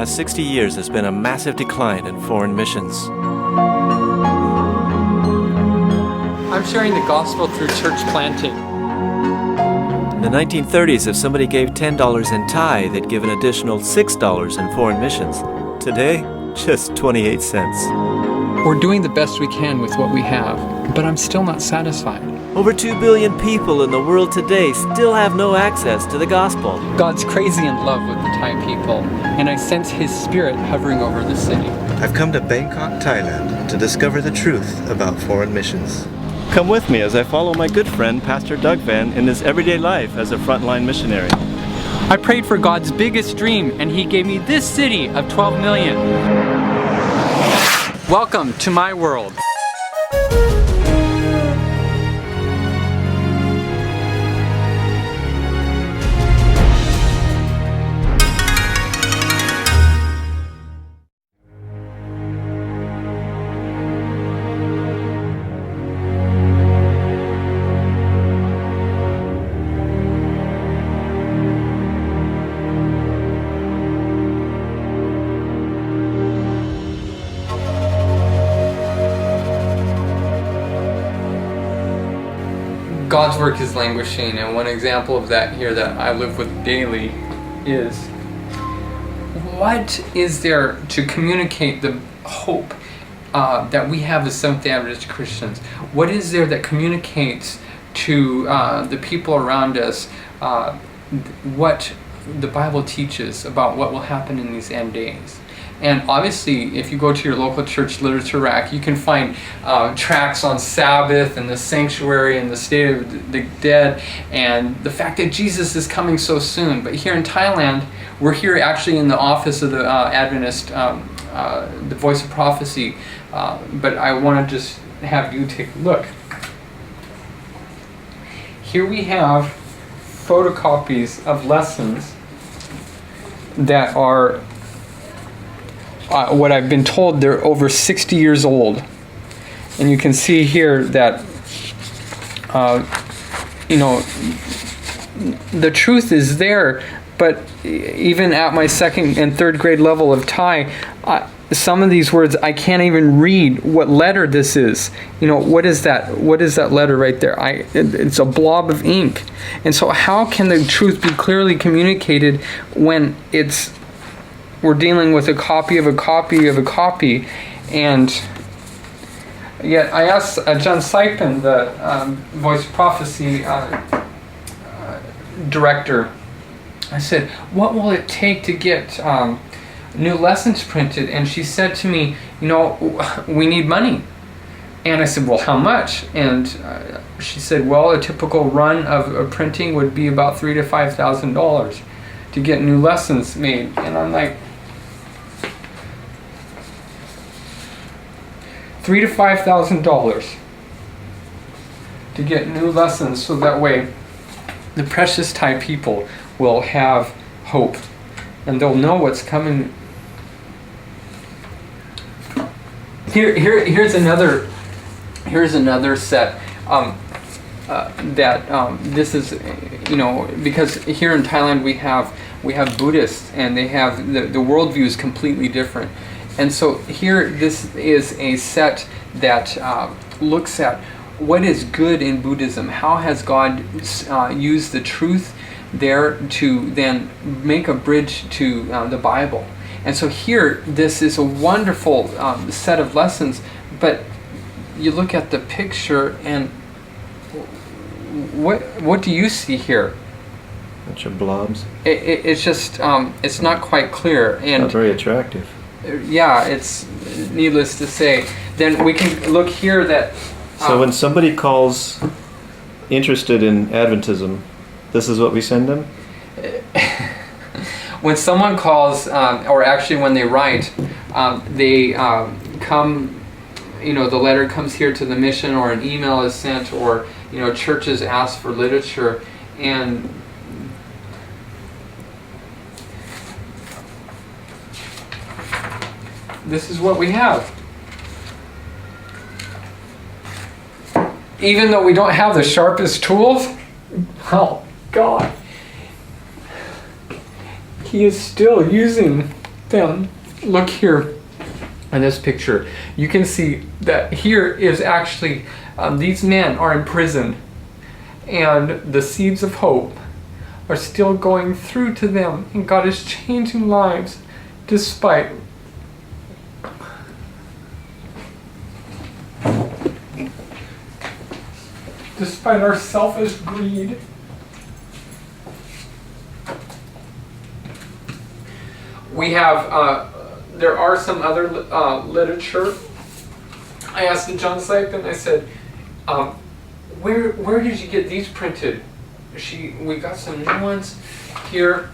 past 60 years has been a massive decline in foreign missions. I'm sharing the gospel through church planting. In the 1930s, if somebody gave $10 in Thai, they'd give an additional $6 in foreign missions. Today, just 28 cents. We're doing the best we can with what we have, but I'm still not satisfied. Over 2 billion people in the world today still have no access to the gospel. God's crazy in love with the Thai people, and I sense His Spirit hovering over the city. I've come to Bangkok, Thailand, to discover the truth about foreign missions. Come with me as I follow my good friend, Pastor Doug Van, in his everyday life as a frontline missionary. I prayed for God's biggest dream, and He gave me this city of 12 million. Welcome to my world. God's work is languishing, and one example of that here that I live with daily is, what is there to communicate the hope that we have as Seventh-day Adventist Christians? What is there that communicates to the people around us what the Bible teaches about what will happen in these end days? And obviously, if you go to your local church literature rack, you can find tracts on Sabbath and the sanctuary and the state of the dead and the fact that Jesus is coming so soon. But here in Thailand, we're here actually in the office of the Adventist, the Voice of Prophecy. But I want to just have you take a look. Here we have photocopies of lessons that are what I've been told, they're over 60 years old. And you can see here that, the truth is there, but even at my second and third grade level of Thai, some of these words, I can't even read what letter this is. What is that? What is that letter right there? It's a blob of ink. And so how can the truth be clearly communicated when we're dealing with a copy of a copy of a copy? And yet I asked John Sipin, the Voice of Prophecy director, I said, what will it take to get new lessons printed? And she said to me, we need money. And I said, well, how much? And she said, well, a typical run of printing would be about $3,000 to $5,000 to get new lessons made. And I'm like, $3,000 to $5,000 to get new lessons, so that way the precious Thai people will have hope and they'll know what's coming. Here's another set that this is, because here in Thailand we have Buddhists, and they have the worldview is completely different. And so here, this is a set that looks at what is good in Buddhism. How has God used the truth there to then make a bridge to the Bible? And so here, this is a wonderful set of lessons, but you look at the picture, and what do you see here? A bunch of blobs. It's just, it's not quite clear. And not very attractive. Yeah, it's needless to say. Then we can look here that... So when somebody calls interested in Adventism, this is what we send them? When someone calls, or actually when they write, they come, the letter comes here to the mission, or an email is sent, or, churches ask for literature, and this is what we have. Even though we don't have the sharpest tools, oh God, He is still using then look here in this picture. You can see that here is actually, these men are in prison, and the seeds of hope are still going through to them, and God is changing lives despite our selfish greed. We have, there are some other literature. I asked the John Sipin, I said, where did you get these printed? We got some new ones here,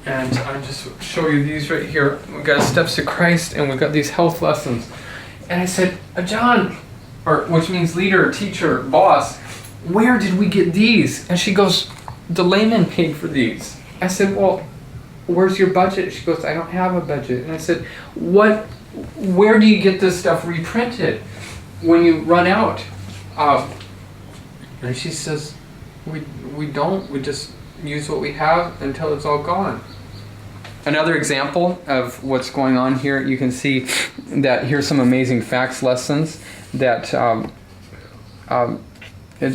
and I'll just show you these right here. We got Steps to Christ, and we got these health lessons. And I said, John, which means leader, teacher, boss, where did we get these? And she goes, the layman paid for these. I said, well, where's your budget? She goes, I don't have a budget. And I said, where do you get this stuff reprinted when you run out? And she says, we don't. We just use what we have until it's all gone. Another example of what's going on here, you can see that here's some amazing facts lessons that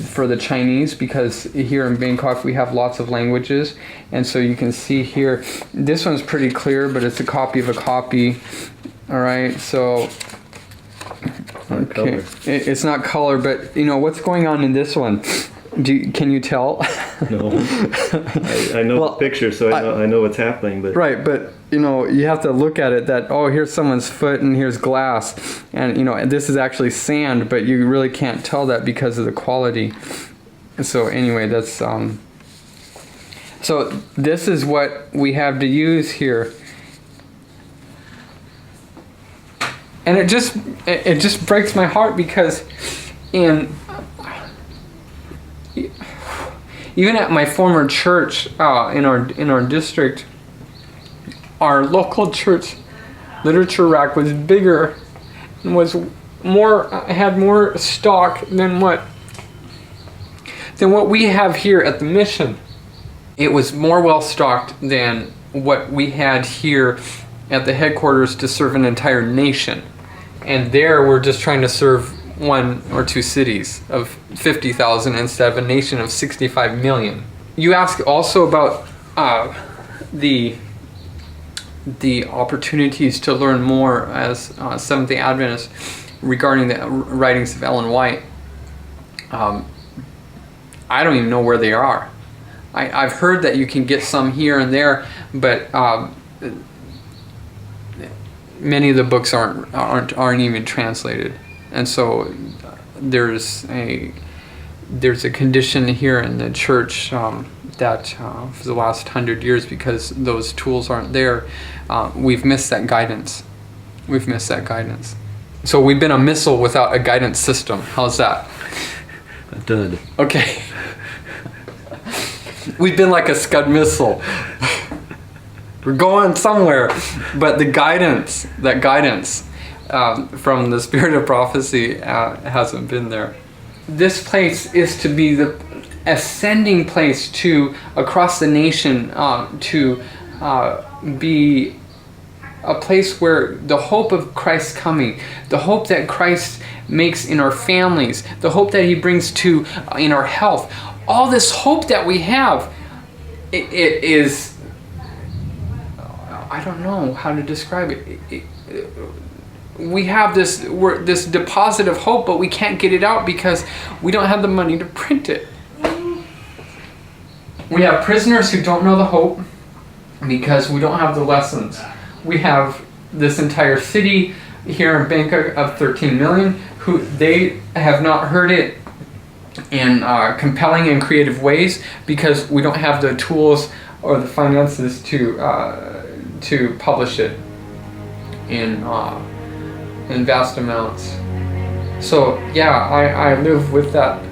for the Chinese, because here in Bangkok we have lots of languages, and so you can see here, this one's pretty clear, but it's a copy of a copy. All right, so okay, it's not color, but you know what's going on in this one. Can you tell? No, I know the picture, so I know what's happening. But right, but you know, you have to look at it that, oh, here's someone's foot and here's glass, and you know, this is actually sand, but you really can't tell that because of the quality. So anyway, that's so this is what we have to use here, and it just breaks my heart, because even at my former church in our district, our local church literature rack was bigger and had more stock than what we have here at the mission. It was more well stocked than what we had here at the headquarters to serve an entire nation, and there we're just trying to serve 1 or 2 cities of 50,000 instead of a nation of 65 million. You ask also about the opportunities to learn more as Seventh-day Adventists regarding the writings of Ellen White. I don't even know where they are. I've heard that you can get some here and there, but many of the books aren't even translated. And so there's a condition here in the church that for the last 100 years, because those tools aren't there, we've missed that guidance. So we've been a missile without a guidance system. How's that? A dud. Okay. We've been like a Scud missile. We're going somewhere, but that guidance from the spirit of prophecy hasn't been there. This place is to be the ascending place to across the nation, to be a place where the hope of Christ's coming, the hope that Christ makes in our families, the hope that he brings to in our health, all this hope that we have, it is, I don't know how to describe it. We have this deposit of hope, but we can't get it out because we don't have the money to print it. We have prisoners who don't know the hope because we don't have the lessons. We have this entire city here in Bangkok of 13 million who they have not heard it in compelling and creative ways because we don't have the tools or the finances to publish it in vast amounts. So yeah, I live with that.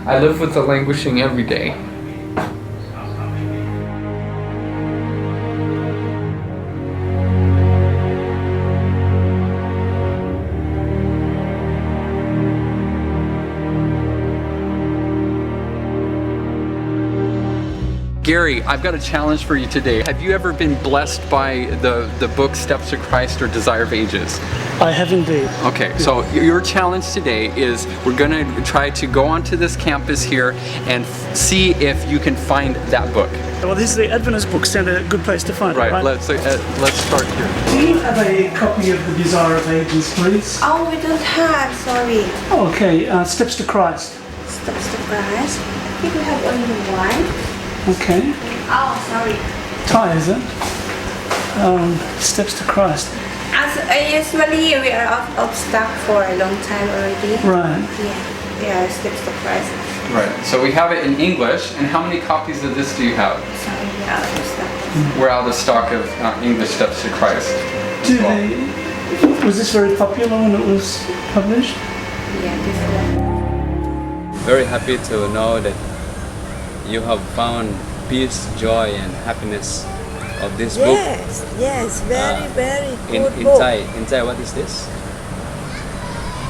I live with the languishing every day. Gary, I've got a challenge for you today. Have you ever been blessed by the book Steps to Christ or Desire of Ages? I have indeed. Okay, so your challenge today is we're going to try to go onto this campus here and see if you can find that book. Well, this is the Adventist bookstand, a good place to find it, Right, right? let's start here. Do you have a copy of the Desire of Ages, please? Oh, we don't have, sorry. Oh, okay, Steps to Christ. Steps to Christ. I think we have only one. Okay. Oh, sorry. Thai, is it? Steps to Christ. Usually we are out of stock for a long time already. Right. Yeah, Steps to Christ. Right, so we have it in English, and how many copies of this do you have? Sorry, we are out of stock. We're out of stock of English Steps to Christ. Was this very popular when it was published? Yeah, this one. Very happy to know that you have found peace, joy, and happiness of this book. Yes, very In good book. Thai, what is this?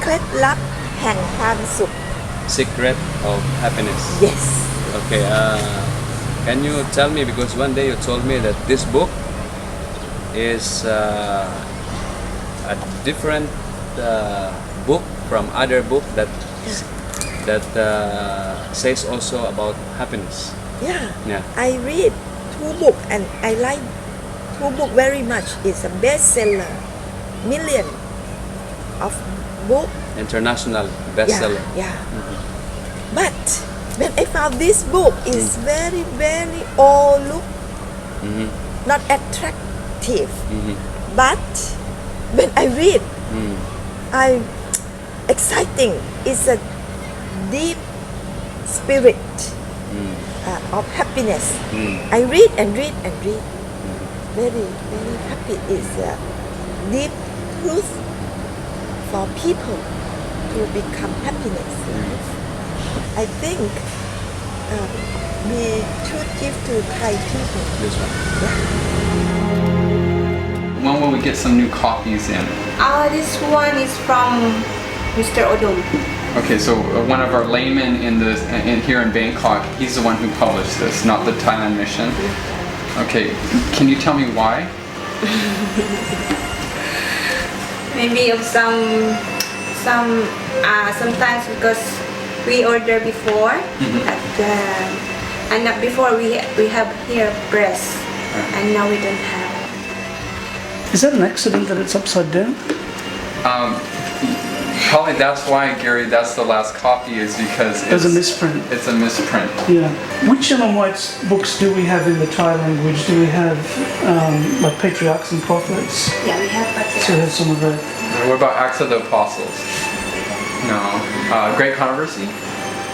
เคล็ดลับแห่งความสุข Secret of happiness. Yes. Okay. Can you tell me, because one day you told me that this book is a different book from other book that says also about happiness. Yeah. I read two book and I like two book very much. It's a bestseller. Million of book. International bestseller. Yeah. But when I found this book is very all look not attractive. But when I read I exciting. It's a deep spirit of happiness. I read and read and read. Very happy. It's a deep truth for people to become happiness. I think we should give to Thai people. This one. When will we get some new copies in? This one is from Mr. Odom. Okay, so one of our laymen in here in Bangkok, he's the one who published this, not the Thailand mission. Okay, can you tell me why? Maybe of sometimes because we order before and not before we have here breast and now we don't have. Is that an accident that it's upside down? Probably that's why, Gary, that's the last copy, is because There's a misprint. It's a misprint. Yeah. Which Ellen White's books do we have in the Thai language? Do we have like Patriarchs and Prophets? Yeah, we have but So we have some of that. What about Acts of the Apostles? No. Great Controversy?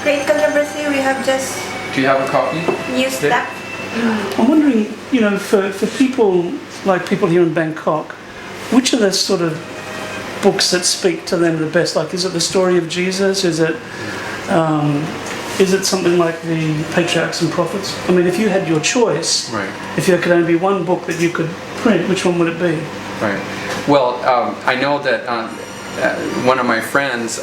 Great Controversy, we have just Do you have a copy? new stuff. I'm wondering, for people like people here in Bangkok, which are the sort of books that speak to them the best? Like, is it the story of Jesus? Is it something like the Patriarchs and Prophets? I mean, if you had your choice, Right. if there could only be one book that you could print, which one would it be? Right. Well, I know that one of my friends,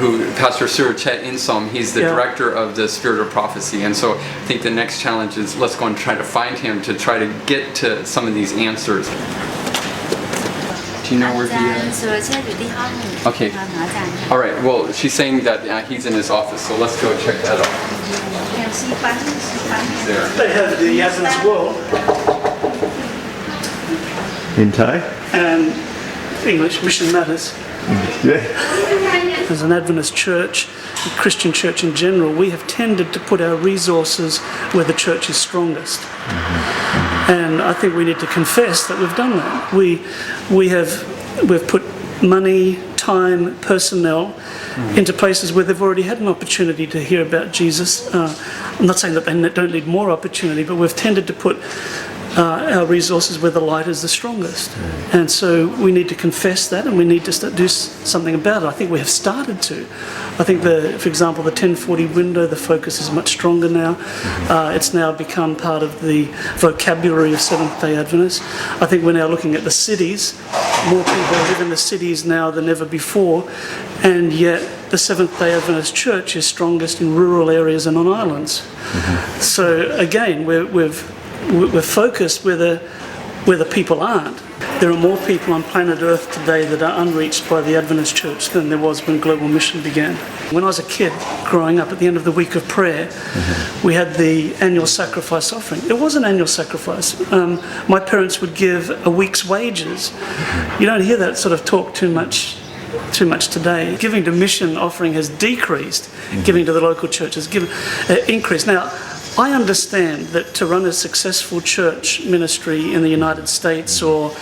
who Pastor Surichet in Som, he's the director of the Spirit of Prophecy, and so I think the next challenge is let's go and try to find him to try to get to some of these answers. Do you know where he is? Okay. All right. Well, she's saying that he's in his office, so let's go check that out. He's there. They have the Adventist World In Thai? and English, Mission Matters. Yeah. As an Adventist church, a Christian church in general, we have tended to put our resources where the church is strongest. And I think we need to confess that we've done that. We've put money, time, personnel into places where they've already had an opportunity to hear about Jesus. I'm not saying that they don't need more opportunity, but we've tended to put our resources where the light is the strongest. And so we need to confess that, and we need to do something about it. I think we have started to. I think, for example, the 1040 window, the focus is much stronger now. It's now become part of the vocabulary of Seventh-day Adventists. I think we're now looking at the cities. More people live in the cities now than ever before, and yet the Seventh-day Adventist Church is strongest in rural areas and on islands. So again, we're focused where the people aren't. There are more people on planet Earth today that are unreached by the Adventist Church than there was when Global Mission began. When I was a kid growing up, at the end of the week of prayer, we had the annual sacrifice offering. It was an annual sacrifice. My parents would give a week's wages. You don't hear that sort of talk too much today. Giving to mission offering has decreased. Giving to the local church has increased. Now, I understand that to run a successful church ministry in the United States or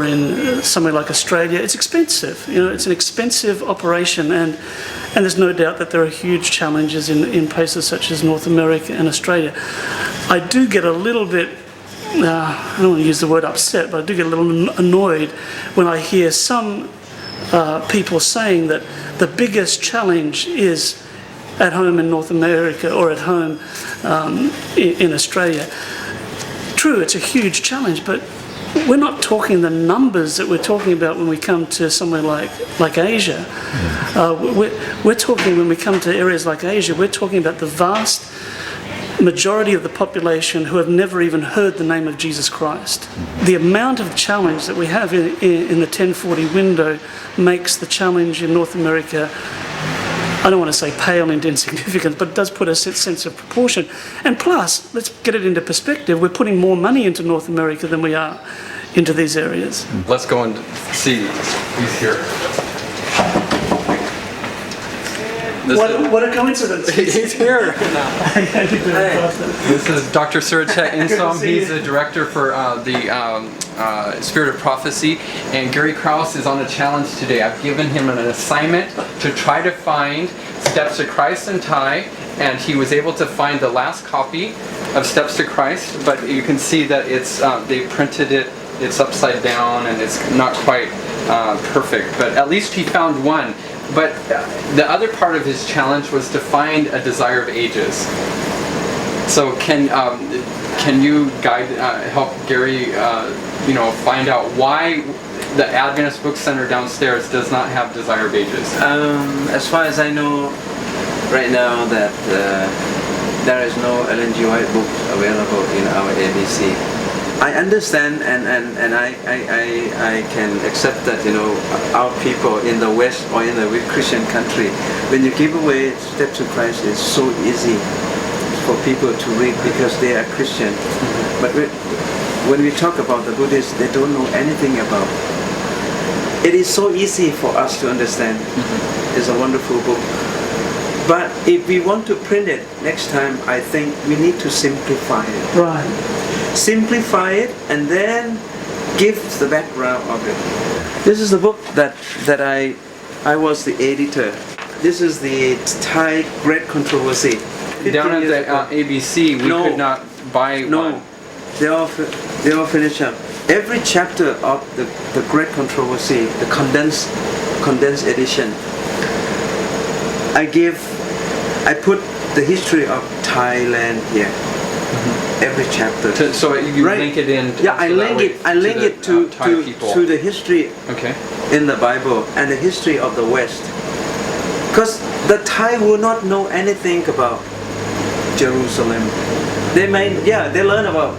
in somewhere like Australia, it's expensive. It's an expensive operation, and there's no doubt that there are huge challenges in places such as North America and Australia. I do get a little bit, I don't want to use the word upset, but I do get a little annoyed when I hear some people saying that the biggest challenge is at home in North America or at home in Australia. True, it's a huge challenge, but we're not talking the numbers that we're talking about when we come to somewhere like Asia. We're talking, when we come to areas like Asia, we're talking about the vast majority of the population who have never even heard the name of Jesus Christ. The amount of challenge that we have in the 1040 window makes the challenge in North America, I don't want to say pale and insignificant, but it does put a sense of proportion. And plus, let's get it into perspective, we're putting more money into North America than we are into these areas. Let's go and see who's here. What a coincidence. He's here now. This is Dr. Surichet Insom. He's the director for the Spirit of Prophecy. And Gary Krause is on a challenge today. I've given him an assignment to try to find Steps to Christ in Thai. And he was able to find the last copy of Steps to Christ. But you can see that they printed it. It's upside down and it's not quite perfect. But at least he found one. But the other part of his challenge was to find a Desire of Ages. So can you help Gary, find out why the Adventist Book Center downstairs does not have Desire of Ages? As far as I know, right now that there is no Ellen G. White book available in our ABC. I understand and I can accept that, our people in the West or in the Christian country, when you give away Steps to Christ, it's so easy for people to read because they are Christian. But when we talk about the Buddhists, they don't know anything about it. It is so easy for us to understand. It's a wonderful book. But if we want to print it next time, I think we need to simplify it. Right. Simplify it and then give the background of it. This is the book that I was the editor. This is the Thai Great Controversy. Down at the ABC, we could not buy one. No, they all finished up. Every chapter of the Great Controversy, the condensed edition, I put the history of Thailand here. Every chapter. So you link it in. Yeah, I link it to the history in the Bible and the history of the West. Because the Thai will not know anything about Jerusalem. They learn about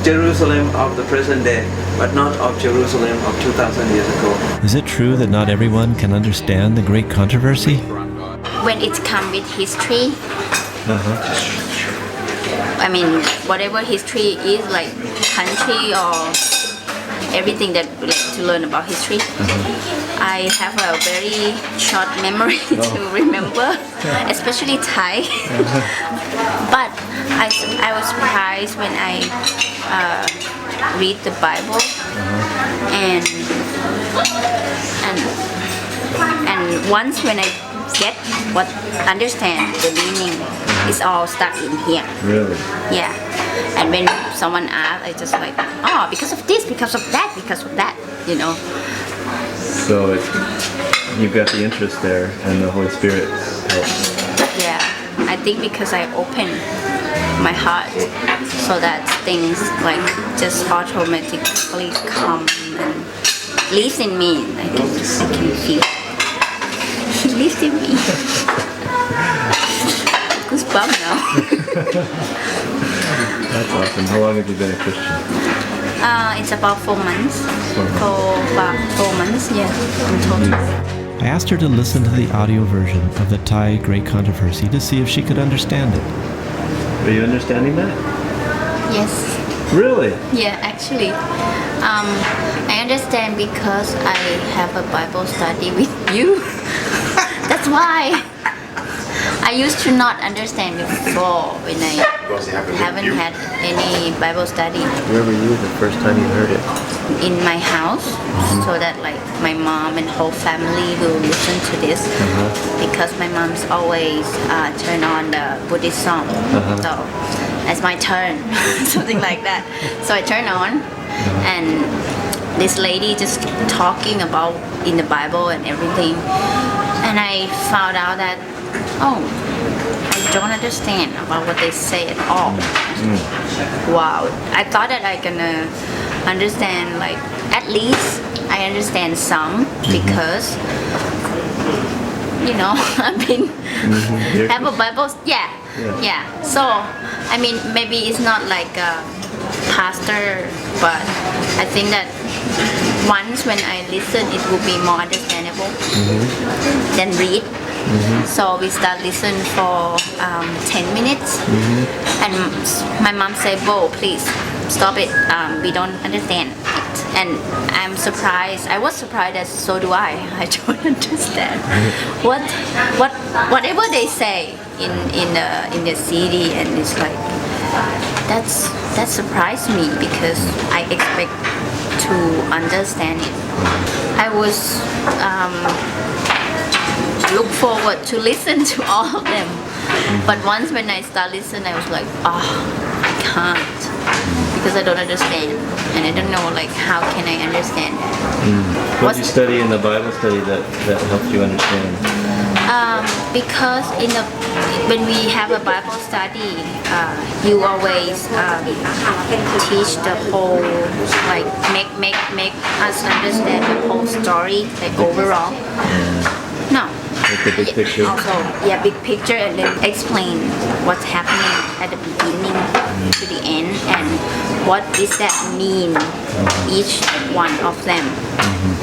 Jerusalem of the present day, but not of Jerusalem of 2,000 years ago. Is it true that not everyone can understand the Great Controversy? When it comes with history, I mean, whatever history is, like country or everything that we like to learn about history, I have a very short memory to remember, especially Thai. But I was surprised when I read the Bible and once when I understand the meaning It's all stuck in here. Really? Yeah. And when someone asks, I just like, oh, because of this, because of that, because of that, you know. So you've got the interest there, and the Holy Spirit helps. Yeah. I think because I open my heart so that things like just automatically come and lives in me. I can feel it lives in me. Goosebumps now. That's awesome. How long have you been a Christian? It's about 4 months. For about 4 months, yeah, in total. I asked her to listen to the audio version of the Thai Great Controversy to see if she could understand it. Are you understanding that? Yes. Really? Yeah, actually. I understand because I have a Bible study with you. That's why. I used to not understand before when I haven't had any Bible study. Where were you the first time you heard it? In my house, so that like my mom and whole family will listen to this, because my mom's always turn on the Buddhist song. So it's my turn, something like that. So I turn on, and this lady just talking about in the Bible and everything, and I found out that I don't understand about what they say at all. Wow, I thought that I gonna understand, like at least I understand some, because I've been have a Bible, yeah. So I mean, maybe it's not like a pastor, but I think that once when I listen, it will be more understandable than read. So we start listen for 10 minutes, and my mom said, "Bo, please stop it. We don't understand it." And I'm surprised. I was surprised, as so do I. I don't understand whatever they say in the CD, and it's like that surprised me, because I expect to understand it. I was look forward to listen to all of them, but once when I start listening, I was like, I can't, because I don't understand, and I don't know like how can I understand that. What did you study in the Bible study that helped you understand? Because when we have a Bible study, you always teach the whole, like make us understand the whole story, like overall. No. Like the big picture? Also, big picture, and then explain what's happening at the beginning to the end, and what does that mean, each one of them.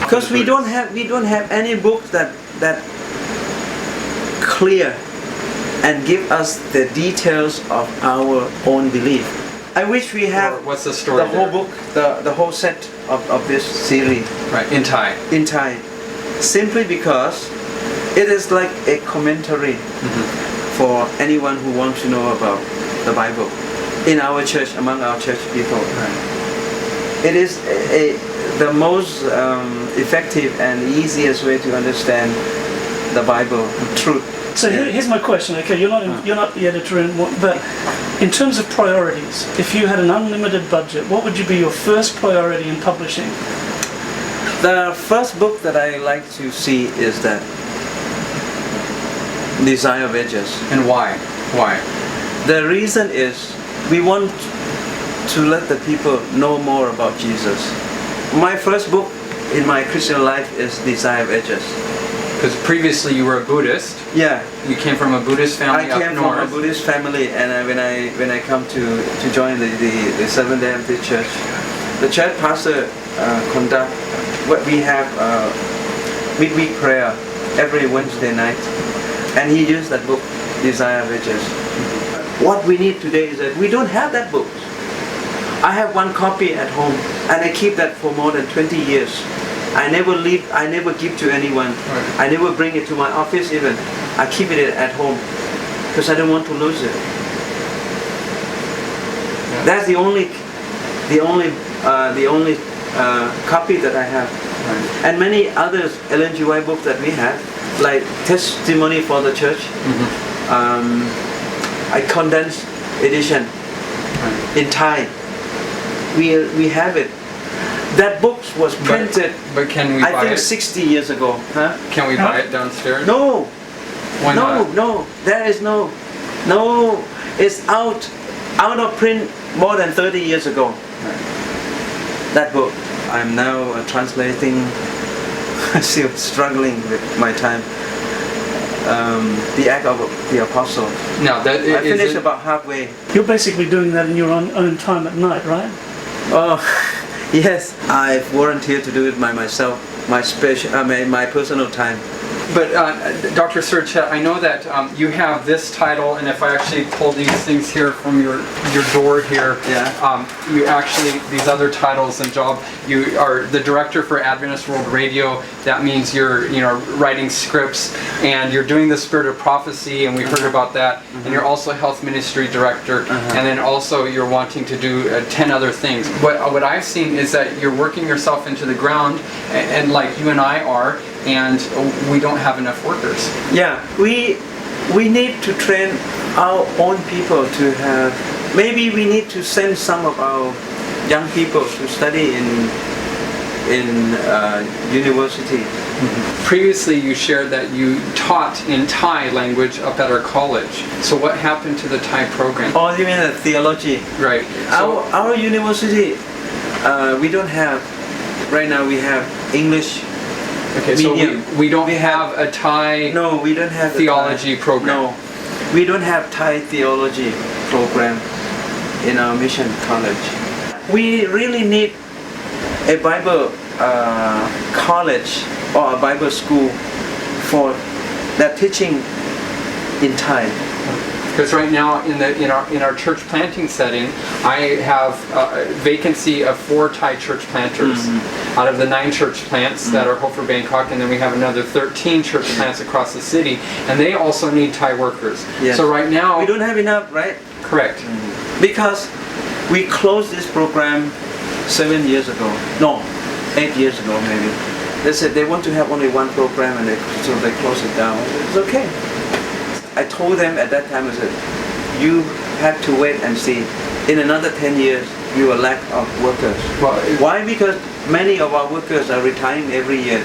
Because we don't have any book that clear and give us the details of our own belief. I wish we have what's the story? The whole book, the whole set of this series. Right, in Thai. In Thai, simply because it is like a commentary for anyone who wants to know about the Bible in our church, among our church people. Right. It is the most effective and easiest way to understand the Bible, truth. So here's my question. Okay, you're not the editor, but in terms of priorities, if you had an unlimited budget, what would be your first priority in publishing? The first book that I like to see is that Desire of Ages. And why? Why? The reason is we want to let the people know more about Jesus. My first book in my Christian life is Desire of Ages. Because previously you were a Buddhist. Yeah. You came from a Buddhist family up north. I came from a Buddhist family, and when I come to join the Seventh-day Adventist Church, the church pastor conduct what we have midweek prayer every Wednesday night, and he used that book, Desire of Ages. What we need today is that we don't have that book. I have one copy at home, and I keep that for more than 20 years. I never give to anyone. I never bring it to my office even. I keep it at home because I don't want to lose it. That's the only copy that I have. And many others Ellen G. White books that we have, like Testimony for the Church, a condensed edition in Thai. We have it. That book was printed, But can we I buy think, it? 60 years ago. Huh? Can we buy it downstairs? No, Why not? no. There is no. It's out of print more than 30 years ago. That book. I'm now translating. Still struggling with my time. The Act of the Apostle. No, that I finished about halfway. You're basically doing that in your own time at night, right? Oh, yes. I've volunteered to do it by myself. My personal time. But Dr. Surichet, I know that you have this title, and if I actually pull these things here from your door here, you actually, these other titles and job, you are the director for Adventist World Radio. That means you're writing scripts, and you're doing the Spirit of Prophecy, and we heard about that, and you're also health ministry director, and then also you're wanting to do 10 other things. What I've seen is that you're working yourself into the ground, and like you and I are, and we don't have enough workers. Yeah, we need to train our own people to have. Maybe we need to send some of our young people to study in university. Previously, you shared that you taught in Thai language up at our college. So what happened to the Thai program? Oh, you mean the theology? Right. So, Our university, we don't have. Right now, we have English. okay, medium. so we don't have a Thai No, we don't have theology program. No, we don't have Thai theology program in our mission college. We really need a Bible college or a Bible school for that teaching in Thai. Because right now in our church planting setting, I have a vacancy of 4 Thai church planters out of the 9 church plants that are Hope for Bangkok, and then we have another 13 church plants across the city, and they also need Thai workers. Yes. So right now, We don't have enough, right? correct. Because we closed this program 7 years ago. No, 8 years ago maybe. They said they want to have only one program, and so they closed it down. It's okay. I told them at that time, I said, you have to wait and see. In another 10 years, we will lack of workers. Well, Why? Because many of our workers are retiring every year,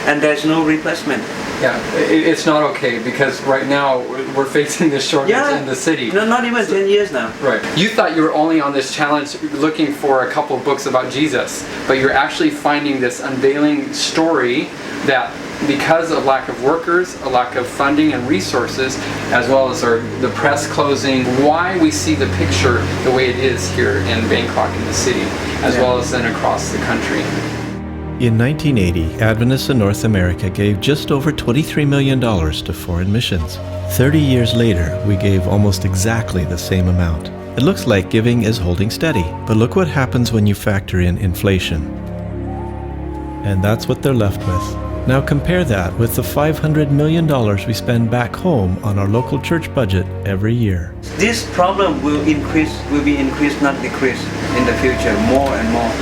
and there's no replacement. yeah, it's not okay because right now we're facing this shortage in the city. No, not even 10 years now. Right. You thought you were only on this challenge looking for a couple books about Jesus, but you're actually finding this unveiling story that because of lack of workers, a lack of funding and resources, as well as the press closing, why we see the picture the way it is here in Bangkok in the city, as well as then across the country. In 1980, Adventists in North America gave just over $23 million to foreign missions. 30 years later, we gave almost exactly the same amount. It looks like giving is holding steady, but look what happens when you factor in inflation. And that's what they're left with. Now compare that with the $500 million we spend back home on our local church budget every year. This problem will be increased, not decreased in the future, more and more.